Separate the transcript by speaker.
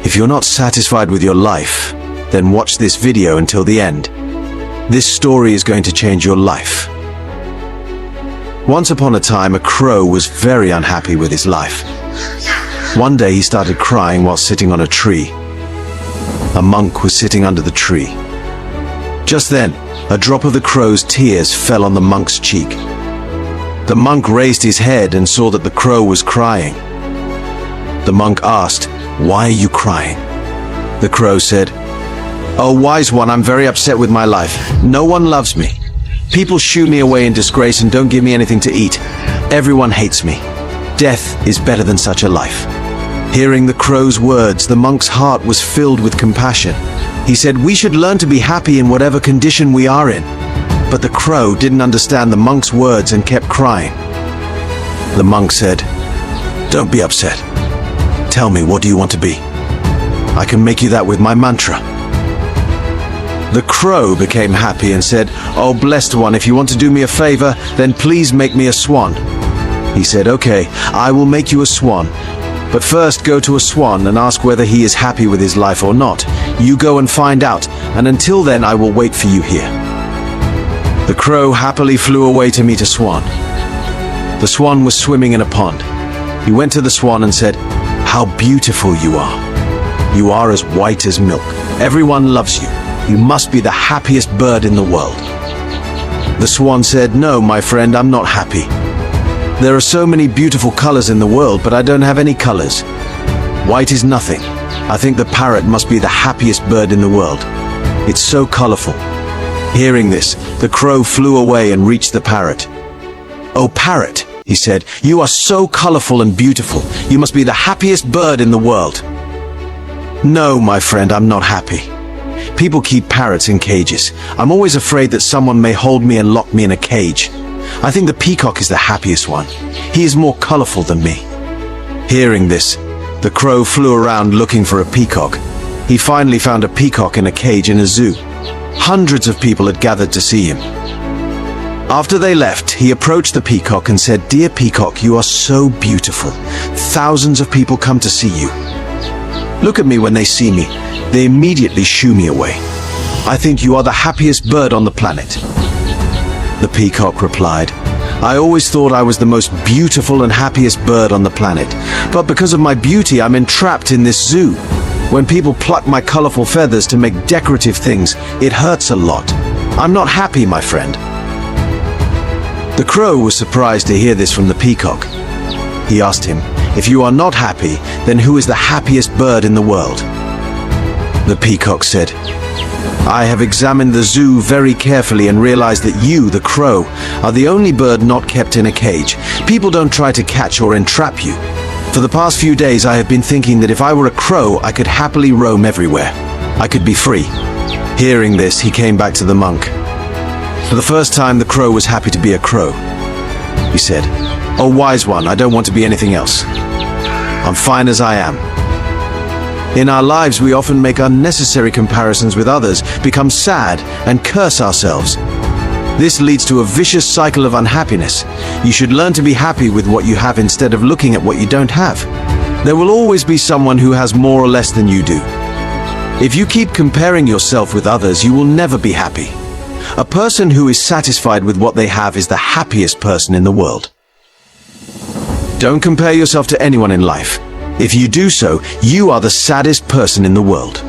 Speaker 1: If you're not satisfied with your life, then watch this video until the end. This story is going to change your life. Once upon a time, a crow was very unhappy with his life. One day he started crying while sitting on a tree. A monk was sitting under the tree. Just then, a drop of the crow's tears fell on the monk's cheek. The monk raised his head and saw that the crow was crying. The monk asked, "Why are you crying?" The crow said, "Oh, wise one, I'm very upset with my life. No one loves me. People shoo me away in disgrace and don't give me anything to eat. Everyone hates me. Death is better than such a life." Hearing the crow's words, the monk's heart was filled with compassion. He said, "We should learn to be happy in whatever condition we are in." But the crow didn't understand the monk's words and kept crying. The monk said, "Don't be upset. Tell me, what do you want to be? I can make you that with my mantra." The crow became happy and said, "Oh, blessed one, if you want to do me a favor, then please make me a swan." He said, "Okay, I will make you a swan. But first go to a swan and ask whether he is happy with his life or not. You go and find out, and until then I will wait for you here." The crow happily flew away to meet a swan. The swan was swimming in a pond. He went to the swan and said, "How beautiful you are. You are as white as milk. Everyone loves you. You must be the happiest bird in the world." The swan said, "No, my friend, I'm not happy. There are so many beautiful colors in the world, but I don't have any colors. White is nothing. I think the parrot must be the happiest bird in the world. It's so colorful." Hearing this, the crow flew away and reached the parrot. "Oh, parrot," he said, "you are so colorful and beautiful. You must be the happiest bird in the world." "No, my friend, I'm not happy. People keep parrots in cages. I'm always afraid that someone may hold me and lock me in a cage. I think the peacock is the happiest one. He is more colorful than me." Hearing this, the crow flew around looking for a peacock. He finally found a peacock in a cage in a zoo. Hundreds of people had gathered to see him. After they left, he approached the peacock and said, "Dear peacock, you are so beautiful. Thousands of people come to see you. Look at me when they see me. They immediately shoo me away. I think you are the happiest bird on the planet." The peacock replied, "I always thought I was the most beautiful and happiest bird on the planet. But because of my beauty, I'm entrapped in this zoo. When people pluck my colorful feathers to make decorative things, it hurts a lot. I'm not happy, my friend." The crow was surprised to hear this from the peacock. He asked him, "If you are not happy, then who is the happiest bird in the world?" The peacock said, "I have examined the zoo very carefully and realized that you, the crow, are the only bird not kept in a cage. People don't try to catch or entrap you. For the past few days I have been thinking that if I were a crow, I could happily roam everywhere. I could be free." Hearing this, he came back to the monk. For the first time, the crow was happy to be a crow. He said, "Oh, wise one, I don't want to be anything else. I'm fine as I am." In our lives, we often make unnecessary comparisons with others, become sad, and curse ourselves. This leads to a vicious cycle of unhappiness. You should learn to be happy with what you have instead of looking at what you don't have. There will always be someone who has more or less than you do. If you keep comparing yourself with others, you will never be happy. A person who is satisfied with what they have is the happiest person in the world. Don't compare yourself to anyone in life. If you do so, you are the saddest person in the world.